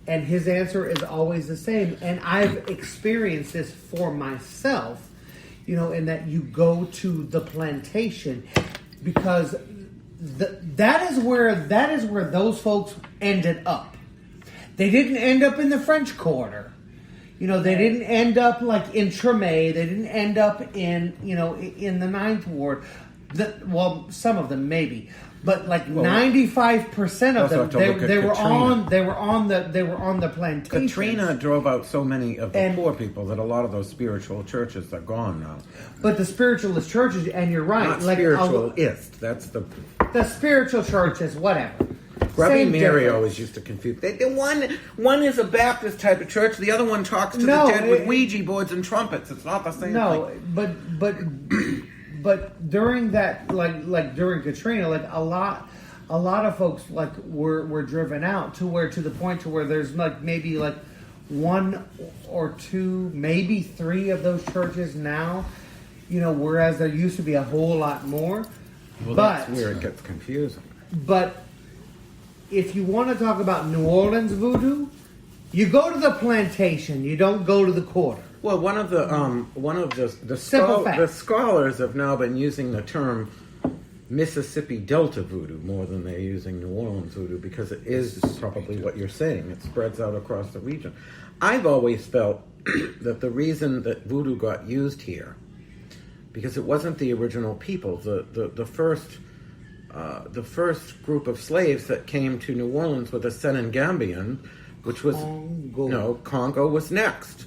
And his answer is always the same, and I've experienced this for myself, in that you go to the plantation, because that is where those folks ended up. They didn't end up in the French Quarter. They didn't end up like in Tremé. They didn't end up in the Ninth Ward. Well, some of them maybe, but like 95% of them, they were on the plantation. Katrina drove out so many of the poor people that a lot of those spiritual churches are gone now. But the spiritualist churches, and you're right, Not like spiritualist. That's the spiritual churches, whatever. Grubby Same Mary difference. always used to confuse. One is a Baptist type of church. The other one talks to the dead with Ouija boards and trumpets. It's not the same thing. But during that, like during Katrina, like a lot of folks like were driven out to the point to where there's like maybe like one or two, maybe three of those churches now. Whereas there used to be a whole lot more. Well, that's where it gets confusing. But if you want to talk about New Orleans voodoo, you go to the plantation. You don't go to the quarter. Well, one of the scholars have now been using the term Mississippi Delta voodoo more than they're using New Orleans voodoo, because it is probably what you're saying. It spreads out across the region. I've always felt that the reason that voodoo got used here, because it wasn't the original people. The first group of slaves that came to New Orleans were the Senegambien, which was Congo was next.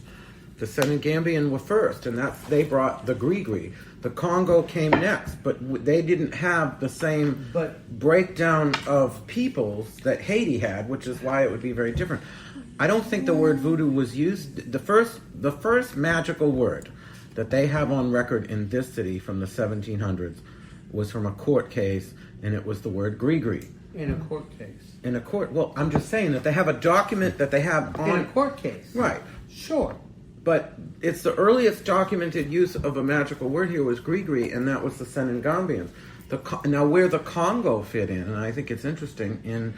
The Senegambian were first, and they brought the Grigri. The Congo came next, but they didn't have the same breakdown of peoples that Haiti had, which is why it would be very different. I don't think the word voodoo was used. The first magical word that they have on record in this city from the 1700s was from a court case, and it was the word Grigri. In a court case. In a court. Well, I'm just saying that they have a document that they have on... In a court case. Right. Sure. But it's the earliest documented use of a magical word here was Grigri, and that was the Senegambians. Now, where the Congo fit in, and I think it's interesting, in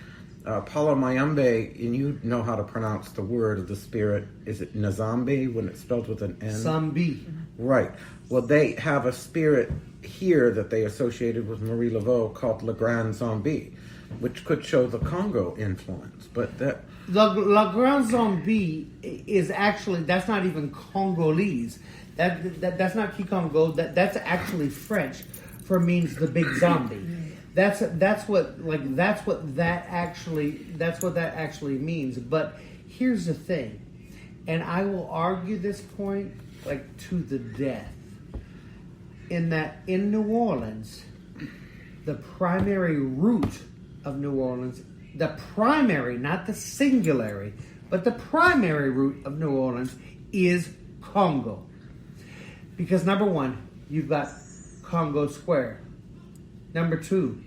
Palomayambe, and you know how to pronounce the word of the spirit, is it Nzambi, when it's spelled with an N? Zambi. Right. Well, they have a spirit here that they associated with Marie Laveau called Le Grand Zombie, which could show the Congo influence, but that... La Grand Zombie is actually, that's not even Congolese. That's not Kikongo. That's actually French for means the big zombie. That's what that actually means. But here's the thing, and I will argue this point like to the death. In that in New Orleans, the primary root of New Orleans, the primary, not the singularity, but the primary root of New Orleans is Congo. Because number one, you've got Congo Square. Number two,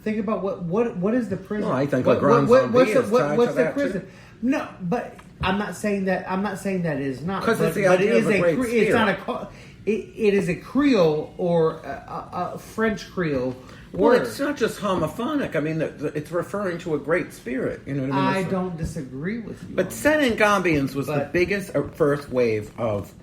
think about what is the prison? Well, I think what's the prison? Too. No, but I'm not saying that. I'm not saying that it is not. Because it's the idea of a great spirit. It's not a. It is a Creole or a French Creole. Well, it's not just homophonic. I mean, it's referring to a great spirit. You know what I mean? I don't disagree with you. But Senegambians was the biggest first wave of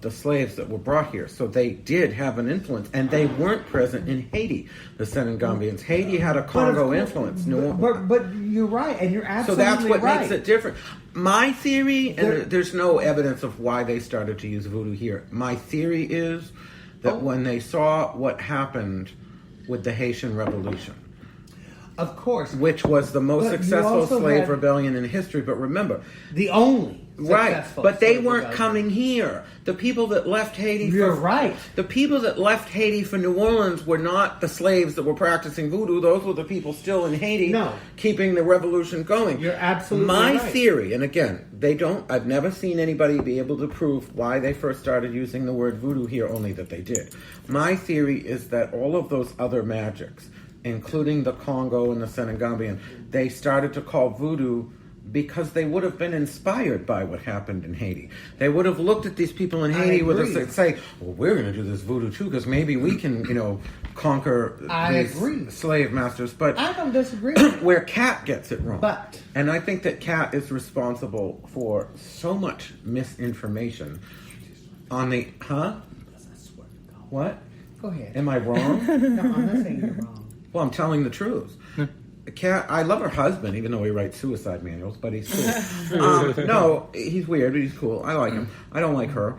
the slaves that were brought here. So they did have an influence, and they weren't present in Haiti. The Senegambians. Haiti had a Congo influence. But you're right, and you're absolutely right. So that's what makes it different. My theory, and there's no evidence of why they started to use voodoo here. My theory is that when they saw what happened with the Haitian Revolution. Of course. Which was the most successful slave rebellion in history. But remember... The only right. But they weren't coming here. The people that left Haiti... You're right. The people that left Haiti for New Orleans were not the slaves that were practicing voodoo. Those were the people still in Haiti keeping the revolution going. You're absolutely right. My theory, and again, I've never seen anybody be able to prove why they first started using the word voodoo here, only that they did. My theory is that all of those other magics, including the Congo and the Senegambian, they started to call voodoo because they would have been inspired by what happened in Haiti. They would have looked at these people in Haiti with us say, well, we're going to do this voodoo too, because maybe we can, conquer these slave masters. But I don't disagree. Where Cat gets it wrong. But and I think that Cat is responsible for so much misinformation on the... Huh? What? Go ahead. Am I wrong? No, I'm not saying you're wrong. Well, I'm telling the truth. Cat, I love her husband, even though he writes suicide manuals, but he's cool. No, he's weird, but he's cool. I like him. I don't like her.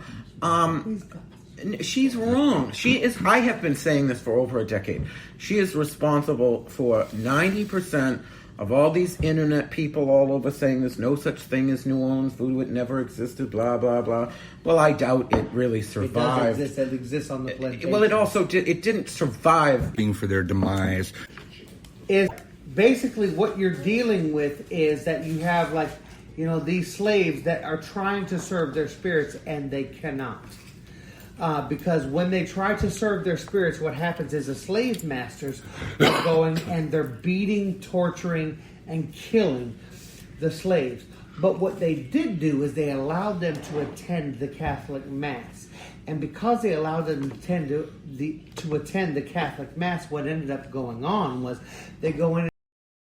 She's wrong. She is. I have been saying this for over a decade. She is responsible for 90% of all these internet people all over saying there's no such thing as New Orleans voodoo. It never existed. Blah blah blah. Well, I doubt it really survived. It does exist. It exists on the plantation. Well, it also didn't survive being for their demise. Is basically what you're dealing with is that you have these slaves that are trying to serve their spirits and they cannot. Because when they try to serve their spirits, what happens is the slave masters are going and they're beating, torturing, and killing the slaves. But what they did do is they allowed them to attend the Catholic Mass. And because they allowed them to attend the Catholic Mass, what ended up going on was they go in